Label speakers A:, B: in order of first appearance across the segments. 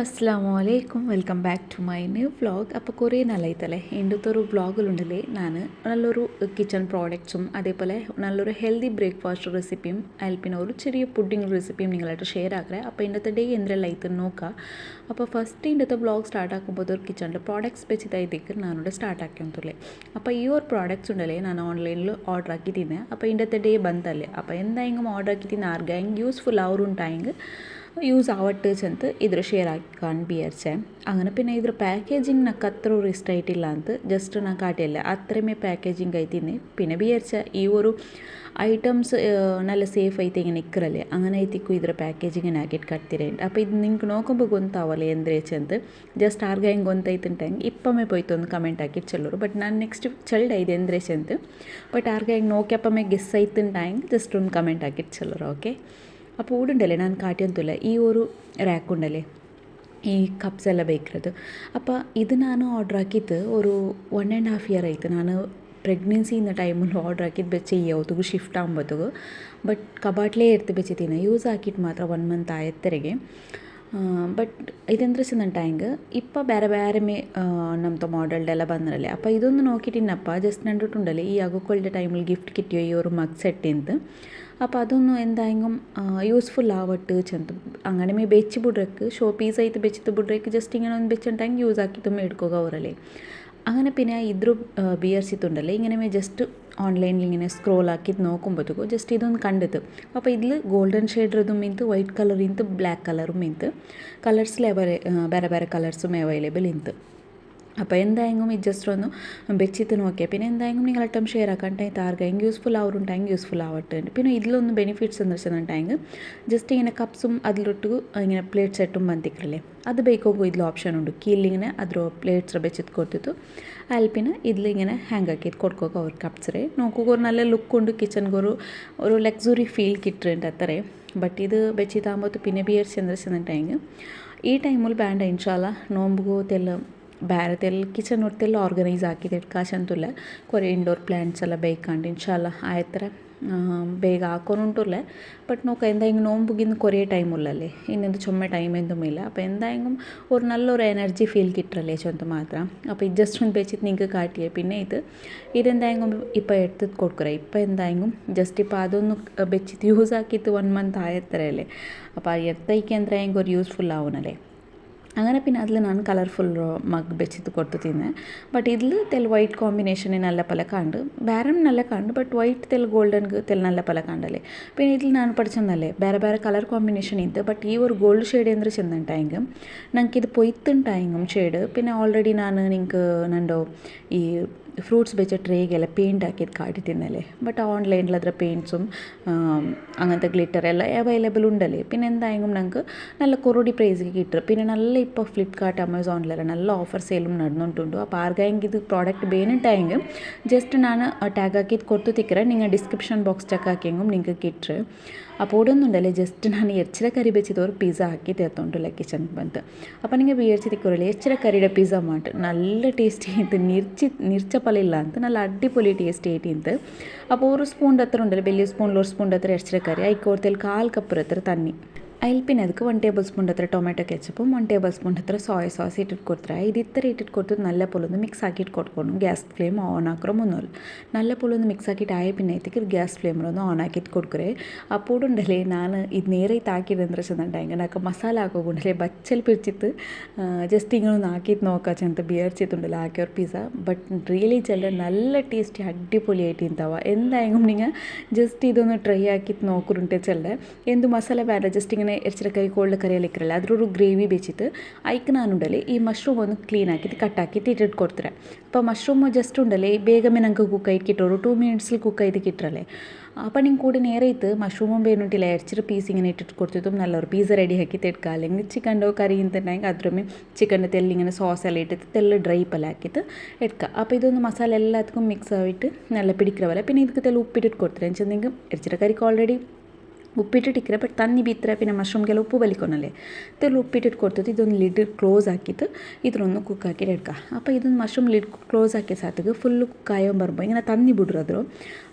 A: അസ്സലാമു അലൈക്കും welcome back to my new vlog. അപ്പോൾ കുറേ നാളായിട്ടല്ലേ എൻ്റെ ഒരു വ്ളോഗിലുണ്ടല്ലേ ഞാൻ നല്ലൊരു കിച്ചൺ പ്രോഡക്ട്സും അതേപോലെ നല്ലൊരു ഹെൽത്തി ബ്രേക്ക്ഫാസ്റ്റ് റെസിപ്പിയും അതിൽ പിന്നെ ഒരു ചെറിയ പുഡിംഗ് റെസിപ്പിയും നിങ്ങളായിട്ട് ഷെയർ ആക്കുക. അപ്പോൾ ഇന്നത്തെ ഡേ എന്തെല്ലാം ആയിട്ട് നോക്കുക. അപ്പോൾ ഫസ്റ്റ് ഇന്നത്തെ വ്ളോഗ് സ്റ്റാർട്ട് ആക്കുമ്പോൾ ഒരു കിച്ചണിൻ്റെ പ്രോഡക്ട്സ് വെച്ചിട്ടായിട്ട് ഞാനിവിടെ സ്റ്റാർട്ട് ആക്കിയൊന്നുമില്ലേ. അപ്പോൾ ഈ ഒരു പ്രോഡക്ട്സ് ഉണ്ടല്ലേ ഞാൻ ഓൺലൈനിൽ ഓർഡർ ആക്കി തിന്നെ. അപ്പോൾ ഇന്നത്തെ ഡേ ಬಂತല്ലേ. അപ്പോൾ എന്തായെങ്കിലും ഓർഡർ ആക്കി തിന്ന ആർക്കെങ്കിലും യൂസ്ഫുൾ ആവുറുണ്ടായെങ്കിൽ ಯೂಸ್ ಆವಟ್ಟು ಅಂತ ಇದ್ರ ಶೇರ್ ಹಾಕೊಂಡು ಬಿಯರ್ಸೆ അങ്ങനെ പിന്നെ ಇದ್ರ ಪ್ಯಾಕೇಜಿಂಗ್ నాకు ಅത്ര ಇಷ್ಟ ಆಯ್ತಿಲ್ಲ ಅಂತ ಜಸ್ಟ್ ನಾನು ಕಾಟಿಲ್ಲ അത്രമേ പാക്കേജിങ് ആയിത്തിന്നെ പിന്നെ വിചാരിച്ച ഈ ഒരു ഐറ്റംസ് നല്ല സേഫ് ആയിട്ട് ഇങ്ങനെ നിൽക്കറല്ലേ അങ്ങനെ ആയിത്തിക്കും ഇದ್ರ ಪ್ಯಾಕೇಜಿಂಗ್ ಹಾಕಿಟ್ಟು ಕಟ್ತಿರೇಂಟ್ അപ്പോൾ ಇದು ನಿಂಗೆ ನೋಕೊಂಬ ಗೊತ್ತಾವಲ್ಲ ಎಂದ್ರೆ ಅಂತ ಜಸ್ಟ್ ಆರ್ಗ ಹೆಂಗೆ ಗೊತ್ತಾಯ್ತಂಟಂಗೆ ಇಪ್ಪಮ್ಮೆ പോയിട്ട് ಒಂದು ಕಮೆಂಟ್ ಹಾಕಿಟ್ಟು ಚೆಲ್ಲರು ಬಟ್ ನಾನು ನೆಕ್ಸ್ಟ್ ಚೆಲ್ಡ ಇದೆ ಎಂದ್ರೆ ಅಂತ ಬಟ್ ಆರ್ಗ ಹೆಂಗೆ നോക്കിയപ്പമേ ಗೆಸ್ ആയിത്തുണ്ടായെങ്കിൽ ജസ്റ്റ് ಒಂದು ಕಮೆಂಟ್ ಹಾಕಿಟ್ಟು ಚೆಲ್ಲರು ಓಕೆ. അപ്പോൾ ഊടുണ്ടല്ലേ ഞാൻ കാട്ടിയൊന്നുമില്ല ഈ ഒരു റാക്കുണ്ടല്ലേ ഈ ಕಪ್ಸ್ ಎಲ್ಲ ಬೇಕಿರೋದು. അപ്പോൾ ഇത് ನಾನು ಆರ್ಡ್ರ್ ಹಾಕಿದ್ದು ഒരു 1.5 ಇಯರ್ ಆಯಿತು. ನಾನು ಪ್ರೆಗ್ನೆನ್ಸಿ ಇನ್ನ ಟೈಮಲ್ಲಿ ಆರ್ಡ್ರ್ ಹಾಕಿದ್ದು ಬೆಚ್ಚ ಶಿಫ್ಟ್ ಆಗೋದು ಬಟ್ ಕಬಾಟ್ಲೇ ಇರ್ತು ಬೆಚ್ಚಿತೀನಿ ಯೂಸ್ ಹಾಕಿಟ್ಟು ಮಾತ್ರ 1 ಮಂತ್ ಆಯ್ತರೆಗೆ. ಬಟ್ ഇതെന്താ വെച്ചിട്ടുണ്ടെങ്കിൽ ഇപ്പോൾ ಬೇರೆ ಬೇರೆ ನಮ್ಮದು മോഡലുടെല്ലാം ಬಂದರല്ലേ. അപ്പോൾ ഇതൊന്ന് നോക്കിയിട്ടിന്നപ്പോൾ ജസ്റ്റ് കണ്ടിട്ടുണ്ടല്ലേ ഈ അകക്കൊള്ളുടെ ടൈമിൽ ഗിഫ്റ്റ് കിട്ടിയോ ഈ ഒരു മഗ് സെറ്റിന്ന്. അപ്പോൾ അതൊന്നും എന്തായെങ്കിലും യൂസ്ഫുൾ ആവട്ടെ ചെന്ത് അങ്ങനെ മേ വെച്ച് ಬಿಡ್ರಕ್ಕೆ ഷോ പീസായിട്ട് വെച്ചിട്ട് ಬಿಡ್ರಕ್ಕೆ ജസ്റ്റ് ഇങ്ങനെ ഒന്ന് വെച്ചിട്ടുണ്ടെങ്കിൽ യൂസ് ആക്കിയിട്ട് എടുക്കുക അവരല്ലേ. അങ്ങനെ പിന്നെ ഇದ್ರ വിചാരിച്ചിട്ടുണ്ടല്ലേ ഇങ്ങനെ മേ ജസ്റ്റ് ഓൺലൈനിൽ ഇങ്ങനെ സ്ക്രോൾ ആക്കിയിട്ട് നോക്കുമ്പോഴത്തേക്കും ജസ്റ്റ് ഇതൊന്ന് കണ്ടിട്ട് അപ്പോൾ ഇതിൽ ഗോൾഡൻ ഷെയ്ഡ്രതും ಇಂತು ವೈಟ್ ಕಲರ್ ಇಂತು ಬ್ಲ್ಯಾಕ್ ಕಲറും ಇಂತು ಕಲರ್ಸ್ಲೇ ಬೇರೆ ಬೇರೆ ಕಲರ್സും അവൈലബിൾ ಇಂತು. അപ്പോൾ എന്തായെങ്കിലും ഇത് ജസ്റ്റ് ഒന്ന് വെച്ചിട്ട് നോക്കിയാൽ പിന്നെ എന്തായെങ്കിലും നിങ്ങൾ ഐറ്റം ഷെയർ ആക്കാണ്ടായിട്ട് ആർക്കെങ്കിലും യൂസ്ഫുൾ ആവുന്നുണ്ടെങ്കിൽ യൂസ്ഫുൾ ആവട്ടെ. പിന്നെ ഇതിലൊന്നും ബെനിഫിറ്റ്സ് എന്ന് വെച്ചിട്ടുണ്ടെങ്കിൽ ജസ്റ്റ് ഇങ്ങനെ കപ്സും അതിലിട്ട് ഇങ്ങനെ ಪ್ಲೇಟ್ ಸೆಟ್ಟುം ಬಂದಿಕ್ರಲ್ಲೇ ಅದು ಬೇಕೋಗೋ ഇതിൽ ഓപ്ഷൻ ഉണ്ട് കീഴിലിങ്ങനെ ಅದ್ರ ಪ್ಲೇಟ್ಸ್ വെച്ചിട്ട് കൊടുത്തിട്ട് അതിൽ പിന്നെ ഇതിലിങ്ങനെ ഹാങ് ആക്കിയിട്ട് കൊടുക്കുക അവർ കപ്സറേ നോക്കുക ഒരു നല്ല ലുക്ക് ഉണ്ട് കിച്ചണിಗೆ ഒരു ലക്സുറി ഫീൽ കിട്ടുന്നുണ്ട് അത്രേ. ബട്ട് ഇത് വെച്ചിട്ടാകുമ്പോൾ പിന്നെ വിചാരിച്ചെന്നിട്ടുണ്ടെങ്കിൽ ഈ ടൈമിൽ വേണ്ട ഇൻഷാല്ല നോമ്പുകോ തെല്ലാം ಬೇರೆದೆಲ್ಲ ಕಿಚನ್ ಹೊರತೆಲ್ಲ ಆರ್ಗನೈಸ್ ಆಗಿದೆ ಕಾಶಂತುಲ್ಲ ಕೊರೆ ಇಂಡೋರ್ ಪ್ಲ್ಯಾಂಟ್ಸ್ ಎಲ್ಲ ಬೇಕಂಡು ಇನ್ಶಾಲ್ಲ ಆಯ್ತರ ಬೇಗ ಹಾಕೋನುಂಟುಲ್ಲ. ബട്ട് നോക്കാം എന്തായെങ്കിലും നോമ്പുകിന്ന് കുറേ ടൈമുള്ളല്ലേ ഇന്നെന്ത് ചുമ ടൈം എന്തുമില്ല. അപ്പോൾ എന്തായെങ്കിലും ഒരു നല്ലൊരു എനർജി ഫീൽ കിട്ടല്ലേ ചൊന്ത് മാത്രം. അപ്പോൾ ഇത് ജസ്റ്റ് ഒന്ന് വെച്ചിട്ട് നിങ്ങൾക്ക് കാട്ടിയേ പിന്നെ ഇതെന്തായെങ്കിലും ഇപ്പോൾ എടുത്ത് കൊടുക്കുക. ഇപ്പോൾ എന്തായെങ്കിലും ജസ്റ്റ് ഇപ്പോൾ അതൊന്ന് വെച്ചിട്ട് യൂസ് ആക്കിയിട്ട് 1 ಮಂತ್ ആയത്രയല്ലേ. അപ്പോൾ എടുത്തേക്ക് എന്തായെങ്കിലും ഒരു യൂസ്ഫുൾ ആവുന്നല്ലേ. അങ്ങനെ പിന്നെ അതിൽ ഞാൻ കളർഫുൾ മഗ് വെച്ചിട്ട് കൊടുത്തു തിന്നെ. ബട്ട് ഇതിൽ തെൽ വൈറ്റ് കോമ്പിനേഷൻ നല്ല പല കണ്ട് വേറെ നല്ല കണ്ട് ബട്ട് വൈറ്റ് തെൽ ഗോൾഡൻ തെൽ നല്ല പല കണ്ടല്ലേ. പിന്നെ ഇതിൽ ഞാൻ പഠിച്ചെന്നല്ലേ ಬೇರೆ ಬೇರೆ ಕಲರ್ ಕಾಂಬಿನೇಷನ್ ಇತ್ತು ಬಟ್ ಈ ഒരു ಗೋಲ್ಡ್ ಶೇಡ್ ಅಂದರೆ ಚೆಂದಂಟಾಯಂಗೆ ನಂಗೆ ಇದು ಪೊಯ್ತುಂಟಾಯಂಗೆ ಶೇಡ್. പിന്നെ ഓൾറെഡി ನಾನು ನಿಂಗೆ ನಂದು ಈ ഫ്രൂട്ട്സ് വെച്ച ട്രേಗೆಲ್ಲ പെയിൻറ്റ് ಹಾಕಿದ್ದು കാട്ടിത്തിന്നല്ലേ. ബട്ട് ഓൺലൈനിൽ ಅದರ പെയിൻറ്റ്സും അങ്ങനത്തെ ഗ്ലിറ്റർ എല്ലാം അവൈലബിൾ ഉണ്ടല്ലേ. പിന്നെ എന്തായെങ്കിലും ഞങ്ങൾക്ക് നല്ല കുറടി പ്രൈസിಗೆ കിട്ടും. പിന്നെ നല്ല ഇപ്പോൾ ഫ്ലിപ്കാർട്ട് അമേസോണിലെല്ലാം നല്ല ഓഫർ സെയിലും നടന്നുകൊണ്ടുണ്ട്. അപ്പോൾ ആർക്കെങ്കിലും ഇത് പ്രോഡക്റ്റ് വേണ്ടിയിട്ടായെങ്കിൽ ജസ്റ്റ് ನಾನು ಟ್ಯಾಗ್ ಹಾಕಿದ್ದು ಕೊಟ್ಟು ತಿಕ್ಕರೆ നിങ്ങൾ ഡിസ്ക്രിപ്ഷൻ ബോക്സ് ಚೆಕ್ ಹಾಕಿയെങ്കിലും നിങ്ങൾക്ക് കിട്ടും. അപ്പോൾ ഇവിടെ ഒന്നുണ്ടല്ലേ ജസ്റ്റ് ನಾನು ಎಚ್ಚರ ಕರಿ ಬೆಚ್ಚಿದ ഒരു പിസ്സ ಹಾಕಿ ತೆತ್ತೊಂಡುಲ್ಲ ಕಿಚನ್ಗೆ ಬಂತು. അപ്പോൾ നിങ്ങൾ വിചാരിച്ച് ತಿಕ್ಕರಲ್ಲ ಎಚ್ಚರ ಕರಿയുടെ പിസ്സ ಮಾಡು നല്ല ടേസ്റ്റ് ആയിട്ട് ನಿರ್ಚ ಇಲ್ಲ ಅಂತ നല്ല അടിപൊളി ടേസ്റ്റ് ആയിട്ട്. അപ്പോൾ ഒരു സ്പൂണിൻ്റെ അത്ര ഉണ്ടല്ലോ വലിയ സ്പൂണിൽ ഒരു സ്പൂണിൻ്റെ അത്ര ഇറച്ചിക്കറി ആയിക്കോടത്തിൽ 1/4 കപ്പ് അത്ര തന്നി അതിൽ പിന്നെ ಅದಕ್ಕೆ 1 ಟೇಬಲ್ ಸ್ಪೂನ್ ಹತ್ರ ಟೊಮೆಟೊ ಕೆಚಪು 1 ಟೇಬಲ್ ಸ್ಪೂನ್ ಹತ್ರ ಸೋಯಾ ಸಾಸ್ ಇಟ್ಟಿಟ್ಟು ಕೊಡ್ತಾರೆ. ಇದು ಇತ್ತರ ಇಟ್ಟಿಟ್ಟು ಕೊಡ್ತದೆ നല്ല പോലെ ഒന്ന് മിക്സ് ആക്കിയിട്ട് കൊടുക്കണം. ഗ്യാസ് ഫ്ലെയിം ഓൺ ആക്കറൊന്നുമില്ല. നല്ല പോലെ ഒന്ന് മിക്സ് ആക്കിയിട്ട് ആയ പിന്നെ ഇതിക്ക് ഗ്യാസ് ഫ്ലെയിമിലൊന്ന് ഓൺ ആക്കിയിട്ട് കൊടുക്കറേ. അപ്പോൾ ഉണ്ടല്ലേ ഞാൻ ഇത് നേരെ താക്കിയിട്ടെന്ന് വെച്ചിട്ടുണ്ടെങ്കിൽ నాకు മസാല ಹಾಕೋಗುಂಡಲೇ ಬಚ್ಚಲ್ ಪಿರ್ಚಿತ್ತು ಜಸ್ಟ್ ಹಿಂಗೆ ಒಂದು ಹಾಕಿದ್ದು ನೋಕಾಚೆ ಅಂತ ಬಿಯರ್ಚಿತ್ತುಂಡಲ್ಲ ಹಾಕಿಯವ್ರ ಪಿಜ್ಜಾ. ಬಟ್ ರಿಯಲಿ ಚೆಲ್ಲ നല്ല ടേസ്റ്റി അടിപൊളി ആയിട്ട് ഉണ്ടാവുക. എന്തായെങ്കിലും നിങ്ങൾ ജസ്റ്റ് ഇതൊന്ന് ട്രൈ ആക്കിയിട്ട് നോക്കുറുണ്ടെ ചെല്ല എന്ത് മസാല വേണ്ട ജസ്റ്റ് ഇങ്ങനെ എറച്ചിക്കറി കോൾഡ് കറിಯಲ್ಲಿ ಇಕ್ಕರಲ್ಲ ಅದ್ರೊರು ಗ್ರೇವಿ ಬೆಚ್ಚಿತ್ತು ಐಕ್ ನಾನು ಉಂಡಲ್ಲಿ ಈ ಮಶ್ರೂಮ್ ಒಂದು ಕ್ಲೀನ್ ಹಾಕಿತ್ತು ಕಟ್ ಹಾಕಿತ್ತು ಇಟ್ಟಿಟ್ಟು ಕೊಡ್ತಾರೆ. അപ്പോൾ മഷ്റൂം ജസ്റ്റ് ഉണ്ടല്ലേ ಬೇಗമേ ഞങ്ങൾക്ക് കുക്കായിട്ട് കിട്ടുള്ളൂ 2 മിനിറ്റ്സിൽ കുക്കായിട്ട് കിട്ടറല്ലേ. അപ്പോൾ നിങ്ങൾ കൂടി നേരെ ഇത് മഷ്റൂമും വേണ്ടിയിട്ടില്ല ഇറച്ചിട്ട് പീസ് ഇങ്ങനെ ഇട്ടിട്ട് കൊടുത്തിട്ടും നല്ലൊരു പീസ് റെഡി ആക്കി തെടുക്കുക. അല്ലെങ്കിൽ ചിക്കൻ്റെ കറി തിന്നുണ്ടെങ്കിൽ അത്രമേ ചിക്കൻ്റെ തെല്ലിങ്ങനെ സോസ് എല്ലാം ഇട്ടിട്ട് തെല്ല് ഡ്രൈ പല ആക്കിയിട്ട് എടുക്കുക. അപ്പോൾ ഇതൊന്ന് മസാല എല്ലാവർക്കും മിക്സ് ആയിട്ട് നല്ല പിടിക്കുന്ന പോലെ പിന്നെ ಇದಕ್ಕೆ തെല്ല് ഉപ്പിട്ടിട്ട് കൊടുത്തിട്ട് വെച്ചിട്ടുണ്ടെങ്കിൽ ഇറച്ചിയുടെ കറിക്ക് ഓൾറെഡി ಉಪ್ಪಿಟ್ಟಿಟ್ಟಿಕ್ಕರೆ ಬಟ್ ತನ್ನಿ ಬಿತ್ತರೆ പിന്നെ ಮಶ್ರೂಮ್ಗೆಲ್ಲ ಉಪ್ಪು ಬಲಿಕೊನಲ್ಲೇ ತೆಲು ಉಪ್ಪಿಟ್ಟಿಟ್ಟು ಕೊಡ್ತದೆ. ಇದೊಂದು ಲಿಡ್ ಕ್ಲೋಸ್ ಹಾಕಿತ್ತು ಇದ್ರೊಂದು ಕುಕ್ ಹಾಕಿಟ್ಟು ಇಡ್ಕ. അപ്പോൾ ಇದೊಂದು മഷ്റൂം ലിഡ് ക്ലോസ് ആക്കിയ സാത്തക്ക് ഫുള്ള് കായം പറയുമ്പോൾ ഇങ്ങനെ തന്നി ಬಿಡ್ರದ್ರು.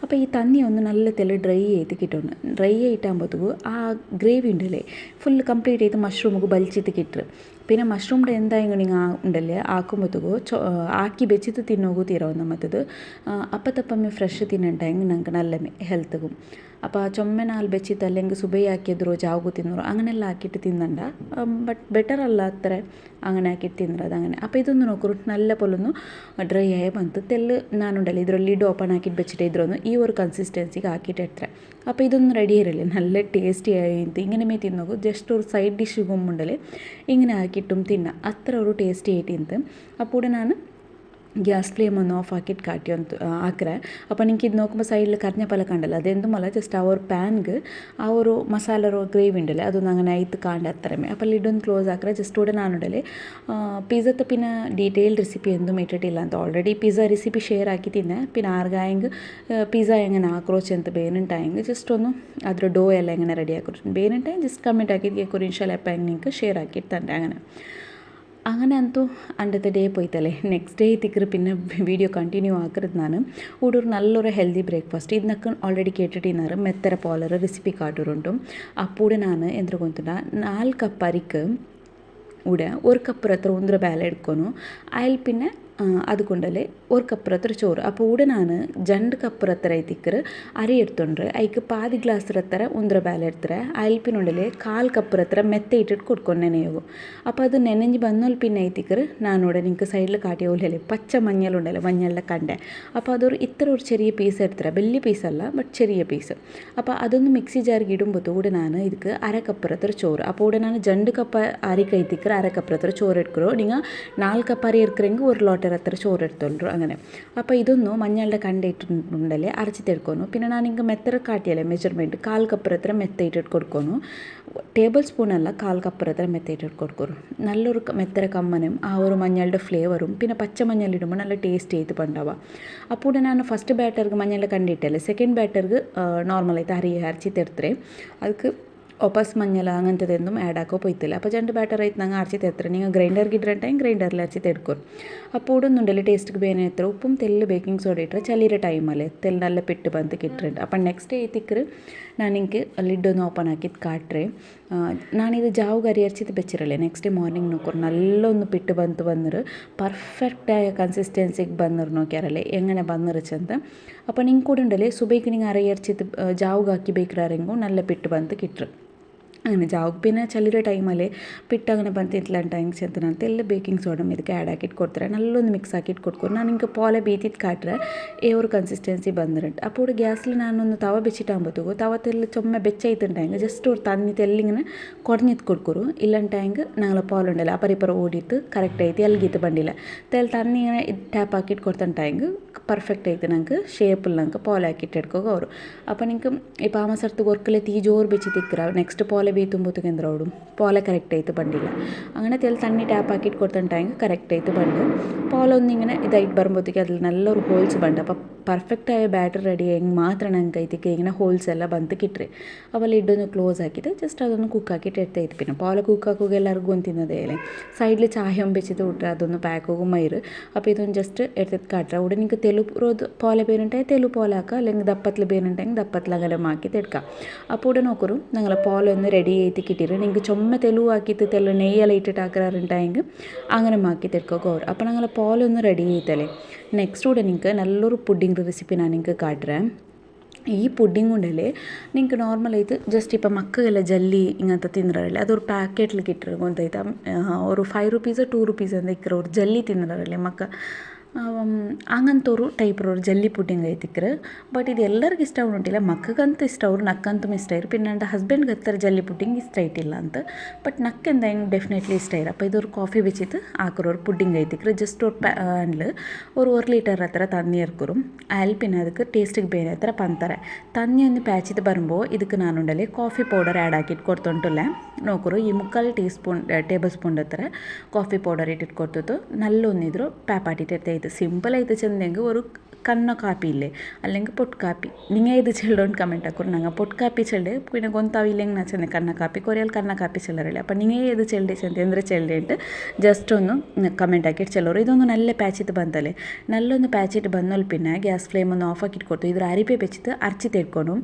A: അപ്പോൾ ഈ തന്നി ഒന്ന് നല്ല തെല് ഡ്രൈ ചെയ്ത് കിട്ടുന്നു. ഡ്രൈ ആയിട്ടാകുമ്പോഴത്തേക്കും ആ ഗ്രേവി ഉണ്ടല്ലേ ഫുള്ള് കംപ്ലീറ്റ് ചെയ്ത് മഷ്റൂമുക്ക് ബലിച്ചിട്ട് കിട്ടും. പിന്നെ മഷ്റൂമിൻ്റെ എന്തായെങ്കിലും നിങ്ങൾ ഉണ്ടല്ലേ ആക്കുമ്പോഴത്തേക്കോ ആക്കി വെച്ചിട്ട് തിന്നോകൂ തീരാവും നമ്മത്തത് അപ്പത്തപ്പമ്മೆ ಫ್ರೆಶ್ ತಿನ್ನಂಟಾയെങ്കിൽ ನಂಗೆ ನಲ್ಲಮೆ ಹೆಲ್ತ್ಗೂ അപ്പോൾ ആ ചുമ്മനാൽ വെച്ചിട്ട് അല്ലെങ്കിൽ സുബൈയാക്കിയതിരോ ജാവുകു തിന്നറോ അങ്ങനെയെല്ലാം ആക്കിയിട്ട് തിന്നണ്ട ബട്ട് ബെറ്റർ അല്ല അത്ര അങ്ങനെ ആക്കിയിട്ട് തിന്നറത് അങ്ങനെ അപ്പോൾ ഇതൊന്ന് നോക്കൂ നല്ല പോലൊന്ന് ഡ്രൈ ആയി ಬಂತು ತೆಲ್ಲು ನಾನುಂಡಲ್ಲ ಇದರಲ್ಲಿ ಲಿಡ್ ಓಪನ್ ಹಾಕಿಟ್ಟು ಬೆಚ್ಚಿಟ್ಟು ಇದ್ರೊಂದು ಈ ഒരു കൺസിസ്റ്റൻസിಗೆ ಹಾಕಿಟ್ಟು ಇಡ್ತಾರೆ അപ്പോൾ ഇതൊന്നും റെഡി ആയിരല്ലേ നല്ല ടേസ്റ്റി ആയിട്ട് ഇങ്ങനെ തിന്നോക്കു ജസ്റ്റ് ഒരു സൈഡ് ഡിഷ് ഗുമ്മുണ്ടല്ലേ ഇങ്ങനെ ആക്കിയിട്ടും തിന്ന അത്ര ഒരു ടേസ്റ്റി ആയിട്ട് തിന്ന് അപ്പോൾ ನಾನು ಗ್ಯಾಸ್ ಫ್ಲೇಮ್ ಒಂದು ಆಫ್ ಹಾಕಿಟ್ಟು ಕಾಟಿ ಅಂತ ಹಾಕ್ರೆ അപ്പോൾ എനിക്ക് ಇದು നോക്കുമ്പോൾ സൈഡിൽ കറിഞ്ഞ പോലെ കണ്ടല്ലോ അതെന്തുമല്ല ജസ്റ്റ് ആ ഒരു പാൻക്ക് ആ ഒരു മസാല ഗ്രേവി ഉണ്ടല്ലേ അതൊന്നും അങ്ങനെ ആയിട്ട് കാണ്ട അത്രമേ അപ്പോൾ ലിഡൊന്ന് ക്ലോസ് ആക്കറെ ജസ്റ്റ് ഇവിടെ നാനുണ്ടല്ലേ പിസ്സത്തെ പിന്നെ ഡീറ്റെയിൽ റെസിപ്പി എന്തും ഇട്ടിട്ടില്ല ಅಂತ ഓൾറെഡി പിസ്സ റെസിപ്പി ഷെയർ ആക്കി ತಿನ್ನೆ പിന്നെ ആർಗಾയെങ്കിൽ പിസ്സ എങ്ങനെ ആക്രോച്ച് ಅಂತ ಬೇನುಂಟಾയെങ്കിൽ ಜಸ್ಟ್ ಒಂದು ಅದ್ರ ಡೋ ಎಲ್ಲ എങ്ങനെ റെഡി ആക്കി ಬೇನುಂಟಾയെങ്കിൽ ജസ്റ്റ് കമൻറ്റ് ആക്കിയിട്ട് കേൾക്കൊരു ഇൻഷാല്ല അപ്പം നിങ്ങൾക്ക് ഷെയർ ആക്കിയിട്ട് തന്നെ അങ്ങനെ ಅಂತೂ അണ്ടത്തെ ഡേ പോയിത്തല്ലേ നെക്സ്റ്റ് ഡേ തിക്കറ് പിന്നെ വീഡിയോ കണ്ടിന്യൂ ആക്കരുത് ನಾನು ഊടൊരു നല്ലൊരു ഹെൽത്തി ബ്രേക്ക്ഫാസ്റ്റ് ಇದನ್ನಕ್ಕೆ ಆಲ್ರೆಡಿ ಕೇಟಿಟ್ಟಿನಾರು ಮೆತ್ತರ ಪಾಲರ ರೆಸಿಪಿ ಕಾಟುರುಂಟು ಅಪ್ಪೂಡೆ ನಾನು ಎಂದ್ರ ಗೊಂತುಂಡ 4 കപ്പ് അരിക്ക് ഇവിടെ 1 കപ്പ് ಹತ್ರ 1 ಬ್ಯಾಲೆ എടുക്കുന്നു അതിൽ പിന്നെ അതുകൊണ്ടല്ലേ 1 കപ്പ് ಹತ್ರ ചോറ് അപ്പോൾ ഇവിടെ ನಾನು 2 കപ്പ് ಹತ್ರ ಐತಿಕ್ಕರು ಅರಿ ಎಡ್ತೊಂಡ್ರೆ ಐക്ക് ಪಾದಿ ಗ್ಲಾಸ್ ಹತ್ರ 1 ಬ್ಯಾಲೆ ಎಡ್ತಾರೆ അതിൽ പിന്നെ ഉണ്ടല്ലേ 1/4 കപ്പ് ಹತ್ರ ಮೆತ್ತೆ ഇട്ടിട്ട് കൊടുക്കും ನೆನೆಯೋಗು അപ്പോൾ അത് ನೆನೆഞ്ഞ് ಬಂದോൽ പിന്നെ ಐತಿಕ್ಕರು ನಾನಿവിടെ നിങ്ങൾക്ക് സൈഡിൽ കാട്ടിയ പോലെ പച്ച മഞ്ഞളുണ്ടല്ലോ മഞ്ഞളുടെ കണ്ട അപ്പോൾ അതൊരു ഇത്ര ഒരു ചെറിയ പീസ് എടുത്തരാം വലിയ പീസല്ല ബട്ട് ചെറിയ പീസ് അപ്പോൾ അതൊന്ന് മിക്സി ജാർക്ക് ഇടുമ്പോൾ കൂടെ ನಾನು ಇದಕ್ಕೆ 1/2 കപ്പ് ಹತ್ರ ചോറ് അപ്പോൾ ഇവിടെ ನಾನು 2 കപ്പ് അരിക്ക് ಐತಿಕ್ಕರು 1/2 കപ്പ് ಹತ್ರ ചോറ് എടുക്കറോ നിങ്ങൾ 4 കപ്പ് അരി എടുക്കರೆಂಗೆ 1 ലോട്ട ಹತ್ರ ചോറ് എടുത്തോളൂ അങ്ങനെ അപ്പോൾ ഇതൊന്നും മഞ്ഞളുടെ കണ്ട ഇട്ടിട്ടുണ്ടല്ലേ അരച്ചിട്ടെടുക്കുന്നു പിന്നെ ನಾನು ಹಿಂಗೆ ಮೆತ್ತರ ಕಾಟಿಯಲ್ಲ ಮೆಜರ್ಮೆಂಟ್ 1/4 ಕಪ್ ಹತ್ರ ಮೆತ್ತೆ ಇಟ್ಟಿಟ್ಟು കൊടുക്കുന്നു ടേബിൾ സ്പൂൺ അല്ല 1/4 കപ്പ് ഹത്ര മെത്ത ഇട്ടിട്ട് കൊടുക്കും നല്ലൊരു മെത്തര കമ്മനും ആ ഒരു മഞ്ഞളുടെ ഫ്ലേവറും പിന്നെ പച്ചമഞ്ഞളിടുമ്പോൾ നല്ല ടേസ്റ്റ് ചെയ്ത് പണ്ടാവുക അപ്പോൾ ನಾನು ಫಸ್ಟ್ ಬ್ಯಾಟರ್ಗೆ ಮഞ്ഞളുടെ കണ്ടിട്ടല്ലേ സെക്കൻഡ് ಬ್ಯಾಟರ್ಗೆ നോർമലായിട്ട് അരച്ചിട്ടെടുത്തേ ಅದಕ್ಕೆ ವಾಪಸ್ മഞ്ഞൾ അങ്ങനത്തതൊന്നും ആഡ് ആക്കോ പോയിത്തില്ല അപ്പോൾ 2 ಬ್ಯಾಟರ್ ಆಯ್ತು ನಂಗೆ ಅರಚಿತ ಎತ್ತರ ನೀವು ಗ್ರೈಂಡರ್ಗೆ ಇಡ್ರೆ ಟೈಮ್ ಗ್ರೈಂಡರ್ಲಿ ಅರಚಿತ ಎಡ್ಕೊರು അപ്പോൾ ഇടുന്നുണ്ടല്ലേ ടേസ്റ്റിക്ക് ಬೇನೆ എത്ര ഉപ്പും തെല്ല് ബേക്കിംഗ് സോഡ ഇട്ടರೆ ചലിയുടെ ടൈമല്ലേ തെല്ല് നല്ല പെട്ട് ಬಂದು കിട്ടുന്നുണ്ട് അപ്പം നെക്സ്റ്റ് ഡേ തിക്കറ് ನಾನು ಹಿಂಗೆ ಲಿಡ್ಡೊಂದು ಓಪನ್ ಹಾಕಿದ್ದು ಕಾಟ್ರೆ ನಾನಿದು ಜಾವು ಗರಿ ಅರಚಿದ್ದು ಬೆಚ್ಚಿರಲ್ಲ ನೆಕ್ಸ್ಟ್ ಡೇ ಮಾರ್ನಿಂಗ್ ನೋಕೋರು ನಲ್ಲೊಂದು ಪಿಟ್ಟು ಬಂತು ಬಂದರು ಪರ್ಫೆಕ್ಟಾയ കൺസിസ്റ്റൻസിക്ക് ಬಂದರು നോക്കിയാറല്ലേ എങ്ങനെ ಬಂದಿರച്ചಂತ അപ്പോൾ ನಿಂಗೆ ಕೂಡ ഉണ്ടല്ലേ സുബൈക്ക് നിങ്ങൾ അരി അരച്ചിട്ട് ജാവുക ಹಾಕಿ ಬೇಕ್ರಾರೆಂಗೂ നല്ല ಪಿಟ್ಟು ಬಂದು കിട്ടും അങ്ങനെ ಜಾವ್ಗೆ പിന്നെ ಚಲಿರೋ ಟೈಮಲ್ಲಿ ಪಿಟ್ಟು അങ്ങനെ ಬಂತು ಇಟ್ಲಂಟ ಹಿಂಗೆ ಚೆಂತ ನಾನು ತೆಲ್ಲ ಬೇಕಿಂಗ್ ಸೋಡಾ ಇದಕ್ಕೆ ಆ್ಯಡ್ ಹಾಕಿಟ್ಟು ಕೊಡ್ತಾರೆ ನಲ್ಲೊಂದು ಮಿಕ್ಸ್ ಹಾಕಿಟ್ಟು ಕೊಡ್ಕೊರು ನಾನು ಹಿಂಗೆ ಪೋಲೆ ಬೀತಿದ್ದು ಕಾಟ್ರೆ ಏ ഒരു കൺസിസ്റ്റൻസി ಬಂದಿರಂಟು അപ്പോൾ ഗ്യാസിൽ ഞാനൊന്ന് തവ വെച്ചിട്ടാകുമ്പോഴത്തേക്കോ തവ തെല്ല് ചുമ്മ ಬೆಚ್ಚೈತುಂಟಾയെങ്കിൽ ಜಸ್ಟ್ ഒരു തന്നി തെല്ലിങ്ങനെ കുടഞ്ഞിട്ട് കൊടുക്കുರು ഇല്ലಂಟಾയെങ്കിൽ ഞങ്ങൾ പോലുണ്ടല്ലോ അപ്പറിപ്പറ ഓടിയിട്ട് കറക്റ്റ് ആയിട്ട് എൽഗീത്ത് ಬಂದಿಲ್ಲ തെല്ല് തന്നി ഇങ്ങനെ ಟ್ಯಾಪ್ ಹಾಕಿಟ್ಟು ಕೊಡ್ತಂಟಾയെങ്കിൽ ಪರ್ಫೆಕ್ಟ್ ಐತೆ ನಂಗೆ ಶೇಪಲ್ಲಿ ನಂಗೆ ಪೋಲೆ ಹಾಕಿಟ್ಟು ಇಟ್ಕೋಗ ಅವರು അപ്പോൾ നിങ്ങൾക്ക് ഇപ്പോൾ ആ മസർത്ത് കൊർക്കലെ തീ ജോറ് വെച്ച് തിക്കറ നെക്സ്റ്റ് പോലെ ബീത്തുമ്പോഴത്തേക്ക് എന്തിനോടും പോലെ കറക്റ്റ് ആയിട്ട് ಬಂದಿಲ್ಲ അങ്ങനെ തെല്ല് തണ്ണി ಟ್ಯಾಪ್ ಹಾಕಿಟ್ಟು ಕೊಡ್ತಂಟಾയെങ്കിൽ ಕರೆಕ್ಟ್ ಆಯಿತು ಬಂದು പോലെ ഒന്നിങ്ങനെ ഇതായിട്ട് വരുമ്പോഴത്തേക്ക് അതിൽ നല്ലൊരു ഹോൾസ് ಬಂದು അപ്പോൾ ಪರ್ಫೆಕ್ಟಾയ ಬ್ಯಾಟರ್ ರೆಡಿ ಹೆಂಗೆ ಮಾತ್ರ ನಂಗೆ ಐತಿಕ್ಕೆ ಇങ്ങനെ ಹೋಲ್ಸ್ ಎಲ್ಲ ಬಂದು ಕಿಟ್ರಿ ಅವಲ್ಲಿ ಲಿಡ್ಡೊಂದು ಕ್ಲೋಸ್ ಹಾಕಿಟ್ಟು ಜಸ್ಟ್ ಅದೊಂದು ಕುಕ್ ಹಾಕಿಟ್ಟು ಎಡ್ತೈತೆ പിന്നെ പോലെ കുക്ക് ആക്കുക എല്ലാവർക്കും ಒಂದು ತಿನ್ನೋದೇ ಇಲ್ಲ സൈഡിൽ ചായ വെച്ചിട്ട് വിട്ടರೆ അതൊന്ന് പാക്ക് ആകും മയിറ് അപ്പോൾ ഇതൊന്ന് ജസ്റ്റ് എടുത്തിട്ട് കാട്ടുക അവിടെ നിങ്ങൾക്ക് തെലുറോത് പോലെ പേരുണ്ടായി തെലു പോലെ ആക്കുക അല്ലെങ്കിൽ ദപ്പത്തിൽ പേരുണ്ടെങ്കിൽ ദപ്പത്തിൽ അങ്ങനെ ആക്കിയിട്ട് എടുക്കാം അപ്പോൾ ഇവിടെ നോക്കൂ ഞങ്ങളെ പോലെ ഒന്ന് റെഡി ആയിട്ട് കിട്ടിയിട്ട് നിങ്ങൾക്ക് ചുമ്മ തെലു ആക്കിയിട്ട് തെല്ലു നെയ്യെല്ലാം ഇട്ടിട്ട് ആക്കാറുണ്ടായെങ്കിൽ അങ്ങനെ ആക്കിയിട്ട് എടുക്കുക അപ്പോൾ ഞങ്ങളെ പോലെ ഒന്ന് റെഡി ആയിത്തല്ലേ നെക്സ്റ്റ് കൂടെ നിങ്ങൾക്ക് നല്ലൊരു പുഡിംഗ് റെസിപ്പി ഞാൻ നിങ്ങൾക്ക് കാട്ടുറേ ഈ പുഡിംഗ് ഉണ്ടല്ലേ നിങ്ങൾക്ക് നോർമലായിട്ട് ജസ്റ്റ് ഇപ്പം മക്കൾക്കെല്ലാം ജല്ലി ഇങ്ങനത്തെ തിന്നറല്ലേ അതൊരു പാക്കറ്റിൽ കിട്ടുക കൊണ്ടായിട്ട് ഒരു 5 റുപ്പീസ് 2 റുപ്പീസ് എന്തൊക്കെ ഒരു ജല്ലി തിന്നറല്ലേ മക്ക അങ്ങനത്തെ ഒരു ಟೈಪ್ ഒരു ಜಲ್ಲಿ ಪುಡ್ಡಿಂಗ್ ಐತಿಕ್ರು ಬಟ್ ಇದು ಎಲ್ಲರಿಗೂ ಇಷ್ಟ ಉಂಟಿಲ್ಲ ಮಕ್ಕಗಂತೂ ಇಷ್ಟ ಅವ್ರು ನಕ್ಕಂತೂ ಇಷ್ಟ ಇರು പിന്നെ എൻ്റെ ഹസ്ബൻഡ് ಹತ್ತಿರ ജല്ലി പുഡിംഗ് ഇഷ്ട ആയിട്ടില്ല ಅಂತ ಬಟ್ ನಕ್ಕೆ എന്തായാലും ഡെഫിനറ്റ്ലി ഇഷ്ടമായി അപ്പോൾ ഇതൊരു കോഫി വെച്ചിട്ട് ആക്കുറ ഒരു പുഡിംഗ് ಐತಿಕ್ರು ജസ്റ്റ് ഒരു പാനിൽ ഒരു 1 ಲೀಟರ್ ಹತ್ರ തന്നി ഇറക്കുറും അതിൽ പിന്നെ ಅದಕ್ಕೆ ಟೇಸ್ಟಿಗೆ ಬೇರೆ ಹತ್ರ ಪಂತಾರೆ ತನ್ನಿ ಒಂದು ಪ್ಯಾಚಿದ್ದು ಬರುമ്പോൾ ಇದಕ್ಕೆ ನಾನುಂಡಲ್ಲಿ ಕಾಫಿ ಪೌಡರ್ ಆ್ಯಡ್ ಹಾಕಿಟ್ಟು ಕೊಡ್ತುಂಟುಲ್ಲ ನೋಕರು ಈ 3/4 ಟೇಬಲ್ ಸ್ಪೂನ್ ಹತ್ರ ಕಾಫಿ ಪೌಡರ್ ಇಟ್ಟಿಟ್ಟು ಕೊಡ್ತಿತ್ತು ನಲ್ಲೊಂದಿದ್ರು ಪ್ಯಾಪಾಟಿಟ್ಟು ಇರ್ತೈತೆ ಸಿಂಪಲ್ ಐತೆ ಚೆಂದಂಗೆ ഒരു കണ്ണ കാപ്പി ഇല്ലേ അല്ലെങ്കിൽ പൊട്ട് കാപ്പി നിങ്ങൾ ഏത് ചെല്ലുകൊണ്ട് കമൻറ്റ് ആക്കും ഞങ്ങൾ പൊട്ട് കാപ്പി ചെല്ല് പിന്നെ ಗೊತ್ತಾವಿಲ್ಲ ನಾ ಚೆಂದ ಕಣ್ಣ ಕಾಪಿ ಕೊರಿಯಲ್ ಕಣ್ಣ ಕಾಪಿ ಚೆಲ್ಲರಲ್ಲ അപ്പം നിങ്ങൾ ഏത് ചെല്ല് ചെന്ത എന്തൊരു ചെല്ലുണ്ട് ജസ്റ്റ് ഒന്ന് കമൻറ്റ് ആക്കിയിട്ട് ചെല്ലോರು ഇതൊന്ന് നല്ല ಪ್ಯಾಚಿತ್ತು ಬಂತಲೆ നല്ലൊന്ന് ಪ್ಯಾಚಿಟ್ಟು ಬಂದೋಲ್ പിന്നെ ಗ್ಯಾಸ್ ಫ್ಲೇಮ್ ഒന്ന് ഓഫ് ആക്കിയിട്ട് കൊടുത്തു ഇದ್ರ ಅರಿಪೆ ಬೆಚ್ಚಿತ್ತು ಅರ್ಚಿತ್ತು ಇಟ್ಕೊಂಡು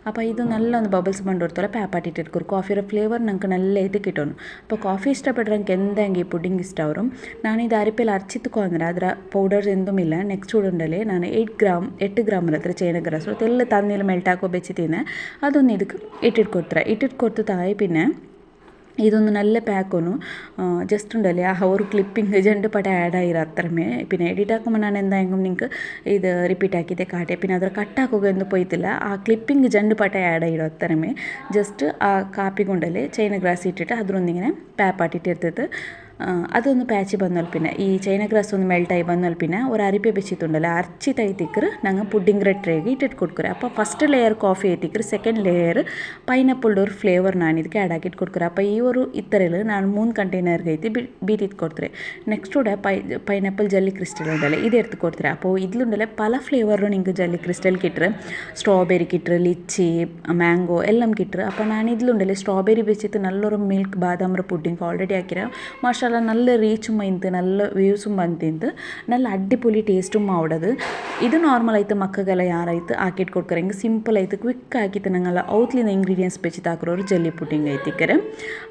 A: അപ്പോൾ ಇದು നല്ല ಒಂದು ಬಬಲ್ಸ್ ಬಂದಿರ್ತಲ್ಲ ಪ್ಯಾಪಾಟಿಟ್ಟು ಇಟ್ಕೊರು ಕಾಫಿರ ಫ್ಲೇವರ್ ನಂಗೆ നല്ല ಇದು കിട്ടണം അപ്പോൾ ಕಾಫಿ ഇഷ്ടപ്പെടുறಂಗೆ എന്തെങ്കിൽ ഈ പുഡിംഗ് ഇഷ്ടം അവരും ನಾನಿದು ಅರಿಪೆಲ್ಲ ಅರ್ಚಿತ್ತುಕೊಂಡ್ರೆ ಅದರ ಪೌಡರ್ಸ್ ಎಂದುಮಿಲ್ಲ ನೆಕ್ಸ್ಟ್ ಉಡುಂಡಲೆ ನಾನು 8 ಗ್ರಾಮ್ ಹತ್ರ ಚೈನ ಗ್ರಾಸ್ ಎಲ್ಲ ತಣ್ಣೀರು ಮೆಲ್ಟ್ ಹಾಕೋ ಬೆಚ್ಚಿತೀನಿ അതൊന്ന് ಇದಕ್ಕೆ ഇട്ടിട്ട് കൊടുത്ത് താഴെ പിന്നെ ഇതൊന്ന് നല്ല പാക്കൊന്നു ജസ്റ്റ് ഉണ്ടല്ലേ ആ ഒരു ക്ലിപ്പിംഗ് രണ്ട് പട ആഡ് ആയിരം അത്രമേ പിന്നെ എഡിറ്റ് ആക്കുമ്പോൾ ഞാൻ എന്തായെങ്കിലും നിങ്ങൾക്ക് ഇത് റിപ്പീറ്റ് ആക്കിയിട്ട് കാട്ടെ പിന്നെ ಅದರ ಕಟ್ಟಾಕೋಗ ಎಂದು പോയിത്തിಲ್ಲ ಆ ಕ್ಲಿಪ್ಪಿಂಗ್ ಜಂಡು ಪಟ ಆ್ಯಡ್ ಆಗಿರೋ ಅತ್ತರಮೇ ಜಸ್ಟ್ ಆ ಕಾಪಿ ಗೊಂಡಲ್ಲಿ ಚೈನ ಗ್ರಾಸ್ ಇಟ್ಟಿಟ್ಟು ಅದರೊಂದಿಗೆ ಪ್ಯಾಪಾಟಿಟ್ಟಿರ್ತೈತೆ അതൊന്ന് പാച്ച് വന്നാൽ പിന്നെ ഈ ചൈന ഗ്രാസ് ഒന്ന് മെൽട്ടായി വന്നാൽ പിന്നെ ഒരു അരിപ്പ വെച്ചിട്ടുണ്ടല്ലോ അരച്ചി തൈത്തിക്കറ് ഞങ്ങൾ പുഡിംഗ് റെട്രേക്ക് ഇട്ടിട്ട് കൊടുക്കുക അപ്പോൾ ഫസ്റ്റ് ലെയർ കോഫി ಐತಿಕ್ಕರು ಸೆಕೆಂಡ್ ಲೇಯರ್ ಪೈನಾಪಲ್ದು ഒരു ಫ್ಲೇವರ್ ನಾನು ಇದಕ್ಕೆ ಆ್ಯಡ್ ಹಾಕಿಟ್ಟು ಕೊಡ್ತಾರೆ അപ്പോൾ ಈ ഒരു ಇತ್ತರಲ್ಲಿ ನಾನು 3 ಕಂಟೈನರ್ಗೆ ಐತಿ ಬೀಟಿಟ್ಟು ಕೊಡ್ತಾರೆ ನೆಕ್ಸ್ಟ್ ಕೂಡ ಪೈನಾಪಲ್ ಜಲ್ಲಿ ಕ್ರಿಸ್ಟಲ್ ಉಂಡಲ್ಲ ಇದು ಎಡ್ತು ಕೊಡ್ತಾರೆ അപ്പോൾ ഇതിലുണ്ടല്ലേ പല ഫ്ലേവറിലും നിങ്ങൾക്ക് ജല്ലി ക്രിസ്റ്റൽ കിട്ടും സ്ട്രോബെറി കിട്ടും ലിച്ചി മാംഗോ എല്ലാം കിട്ടും അപ്പോൾ ഞാൻ ഇതിലുണ്ടല്ലേ സ്ട്രോബെറി വെച്ചിട്ട് നല്ലൊരു മിൽക്ക് ബാദാമರ പുഡിംഗ് ഓൾറെഡി ಹಾಕಿರ ಮಾಷಾಲ್ಲ നല്ല റീച്ചും മൈന്ത് നല്ല വ്യൂസും ಬಂತಿಂದು നല്ല അടിപൊളി ടേസ്റ്റും ആവുടത് ഇത് നോർമലായിട്ട് മക്കൾക്കെല്ലാം ಯಾರಾಯ್ತು ಹಾಕಿಟ್ಟು ಕೊಡ್ತಾರೆ ಹಿಂಗೆ ಸಿಂಪಲ್ ಆಯ್ತು ಕ್ವಿಕ್ ಆಕಿತ್ತು ನಂಗೆಲ್ಲ ಔತ್ಲಿನ ಇಂಗ್ರೀಡಿಯೆಂಟ್ಸ್ ಬೆಚ್ಚಿತ್ತು ಹಾಕಿರೋರು ಜಲ್ಲಿ ಪುಡಿಂಗ್ ಐತಿಕ್ಕರೆ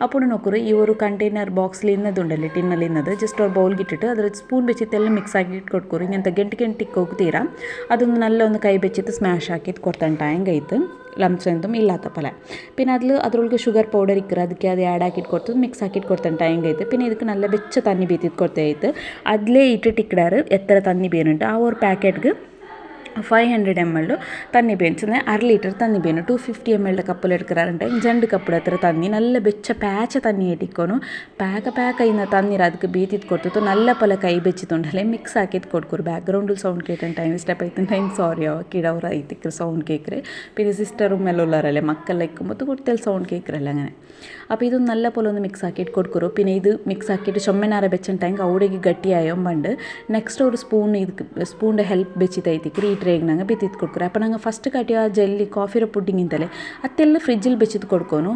A: അപ്പോൾ നോക്കറ് ഈ ഒരു ಕಂಟೈನರ್ ಬಾಕ್ಸ್ಲಿ ಇನ್ನದುಂಡಲ್ಲಿ ಟಿನ್ನಲ್ಲಿ ಇನ್ನದು ಜಸ್ಟ್ ഒരു ಬೌಲ್ಗೆ ಇಟ್ಟಿಟ್ಟು ಅದರ ಸ್ಪೂನ್ ಬೆಚ್ಚಿತ್ತೆಲ್ಲ ಮಿಕ್ಸ್ ಆಕಿಟ್ಟು ಕೊಡ್ಕೊರು ಹಿಂಗಂತ ಗಂಟಿಗೆ ಹೋಗ್ತೀರಾ ಅದೊಂದು നല്ല ಒಂದು ಕೈ ಬೆಚ್ಚಿತ್ತು ಸ್ಮ್ಯಾಶ್ ಹಾಕಿಟ್ಟು ಕೊಡ್ತಾನೆ ಹೆಂಗೈತು ലംസ് എന്തും ഇല്ലാത്ത പോലെ പിന്നെ അതിലൊക്കെ ഷുഗർ പൗഡർ ഇക്കറ് ಅದಕ್ಕೆ ಅದು ಆ್ಯಡ್ ಹಾಕಿಟ್ಟು ಕೊಡ್ತು ಮಿಕ್ಸ್ ಹಾಕಿಟ್ಟು ಕೊಡ್ತಾನೆ ಹೆಂಗೈತೆ പിന്നെ ಇದಕ್ಕೆ നല്ല ಬೆಚ್ಚ ತಣ್ಣಿ ಬೀತಿದ್ದು ಕೊಡ್ತಾಯಿತ್ತು ಅದಲೇ ಇಟ್ಟಿಟ್ಟು ಇಕ್ಕಡಾರು ಎತ್ತರ ತಣ್ಣಿ ಬೇನುಂಟು ಆ ഒരു ಪ್ಯಾಕೆಟ್ಗೆ 500 ml തണ്ണി ബേൻസ് 1/2 ലിറ്റർ തണ്ണി ബേനു 250 ml കപ്പിൽ എടുക്കാറുണ്ട് ജണ്ട് കപ്പിൽ അത്ര തണ്ണി നല്ല ಬೆಚ್ಚ ಪ್ಯಾಚ ತಣ್ಣಿ ಇಟ್ಟಿಕ್ಕೋನು ಪ್ಯಾಕ ಇನ್ನ ತಣ್ಣೀರು ಅದಕ್ಕೆ ಬೀತಿದ್ದು ಕೊಡ್ತಿತ್ತು നല്ല പോലെ ಕೈ ಬೆಚ್ಚಿತ್ತುಂಡಲ್ಲೇ ಮಿಕ್ಸ್ ಹಾಕಿದ್ದು ಕೊಡ್ಕೊರು ಬ್ಯಾಕ್ಗ್ರೌಂಡಲ್ಲಿ ಸೌಂಡ್ ಕೇಟನ್ ಟೈಮ್ ಇಷ್ಟ ಆಯ್ತು ಟೈಮ್ ಸಾರಿ കിടവർ ಐತಿಕ್ರೆ സൗണ്ട് കേൾക്കറ് പിന്നെ സിസ്റ്ററും മെല്ലുള്ളവരല്ലേ മക്കളെല്ലാം ഇക്കുമ്പോൾ കുട്ടികൾ സൗണ്ട് കേൾക്കറല്ല അങ്ങനെ അപ്പോൾ ഇത് നല്ല പോലെ ഒന്ന് മിക്സ് ആക്കിയിട്ട് കൊടുക്കുറു പിന്നെ ഇത് മിക്സ് ആക്കിയിട്ട് ചൊമ്മനാര വെച്ചിട്ടുണ്ടെങ്കിൽ അവിടേക്ക് ഗട്ടിയായോ പണ്ട് നെക്സ്റ്റ് ഒരു സ്പൂണിൻ്റെ ಹೆಲ್ಪ್ ಬೆಚ್ಚಿತೈತಿಕ್ರಿ ಈ ಟ್ರೇಗೆ ನಂಗೆ ಬಿತ್ತಿದ್ದು ಕೊಡ್ಕೊರೆ അപ്പോൾ ನಂಗೆ ಫಸ್ಟ್ ಕಟ್ಟಿಯ ಜಲ್ಲಿ ಕಾಫಿರ ಪುಡ್ಡಿಂಗ್ ಇಂತಲೇ ಅದೆಲ್ಲ ಫ್ರಿಜ್ಜಲ್ಲಿ ಬೆಚ್ಚಿದ್ದು ಕೊಡ್ಕೊನು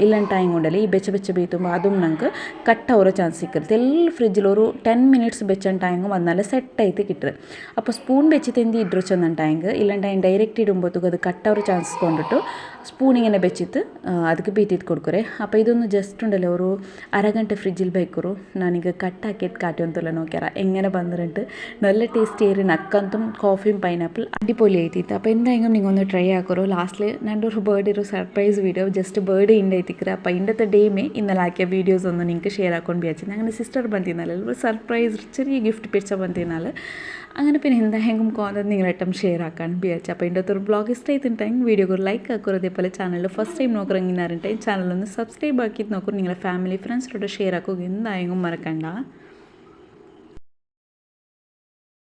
A: ಇಲ್ಲಂಟ ಟೈಮ್ ಉಂಡಲ್ಲಿ ಈ ಬೆಚ್ಚ ಬೇಯ್ತುಂಬ അതും ನಂಗೆ ಕಟ್ ಅವರ ಚಾನ್ಸ್ ಸಿಕ್ಕಿರುತ್ತೆ ಎಲ್ಲ ಫ್ರಿಜ್ജിൽ ഒരു 10 minutes ಬೆಚ್ಚನ್ ಟೈಮ್ വന്നാൽ സെറ്റ് ആയിട്ട് കിട്ടും അപ്പോൾ സ്പൂൺ വെച്ച് തെന്തി ഇടു ചെന്ന ടൈം ഇല്ലാണ്ട് ടൈം ഡയറക്റ്റ് ഇടുമ്പോഴത്തേക്കും അത് കട്ട് അവർ ಚಾನ್ಸ್ കൊണ്ടിട്ട് സ്പൂൺ ഇങ്ങനെ വെച്ചിട്ട് ಅದಕ್ಕೆ ಬೀತಿದ್ದು ಕೊಡ್ಕೊರೆ അപ്പോൾ ഇതൊന്ന് ജസ്റ്റ് ഉണ്ടല്ലോ ഒരു അരഗಂಟೆ ഫ്രിഡ്ജിൽ വെക്കുറു ನಾನೀಗ ಕಟ್ಟಾಕಿಟ್ಟು ಕಾಟಿ ಅಂತಲ್ಲ നോക്കിയാറ എങ്ങനെ ಬಂದಿರಂಟು നല്ല ടേസ്റ്റ് ഏറി നക്കಂತೂ കോഫിയും പൈനാപ്പിൾ അടിപൊളി ആയിത്തിತ್ತು അപ്പോൾ എന്തായെങ്കിലും നിങ്ങൾ ഒന്ന് ട്രൈ ആക്കുറു ലാസ്റ്റിൽ എൻ്റെ ഒരു ബർത്ത്ഡേ ഒരു സർപ്രൈസ് വീഡിയോ ജസ്റ്റ് ബർത്ത്ഡേ ഉണ്ടായിത്തിക്കറ അപ്പോൾ ഇന്നത്തെ ഡേമേ ഇന്നലെ ആക്കിയ വീഡിയോസ് ഒന്ന് നിങ്ങൾക്ക് ഷെയർ ആക്കൊണ്ട് വിചാരിച്ചു അങ്ങനെ സിസ്റ്റർ ಬಂದಿನಲ್ಲ ഒരു സർപ്രൈസ് ചെറിയ ഗിഫ്റ്റ് പിടിച്ച ಬಂದಿನಲ್ಲ അങ്ങനെ പിന്നെ എന്തായെങ്കിലും കോന്നത് നിങ്ങളായിട്ടും ഷെയർ ആക്കാൻ വിചാരിച്ചു അപ്പോൾ ഇതിൻ്റെ ഒരു ബ്ലോഗ് ഇഷ്ടമായിട്ടുണ്ടെങ്കിൽ വീഡിയോക്ക് ഒരു ലൈക്ക് ആക്കുറു അതേപോലെ ചാനലിൽ ഫസ്റ്റ് ടൈം നോക്കുറെങ്കിനാറുണ്ടെങ്കിൽ ചാനലൊന്ന് സബ്സ്ക്രൈബ് ആക്കിയിട്ട് നോക്കൂ നിങ്ങളെ ഫാമിലി ഫ്രണ്ട്സിലോട്ട് ഷെയർ ആക്കുക എന്തായെങ്കിലും മറക്കണ്ട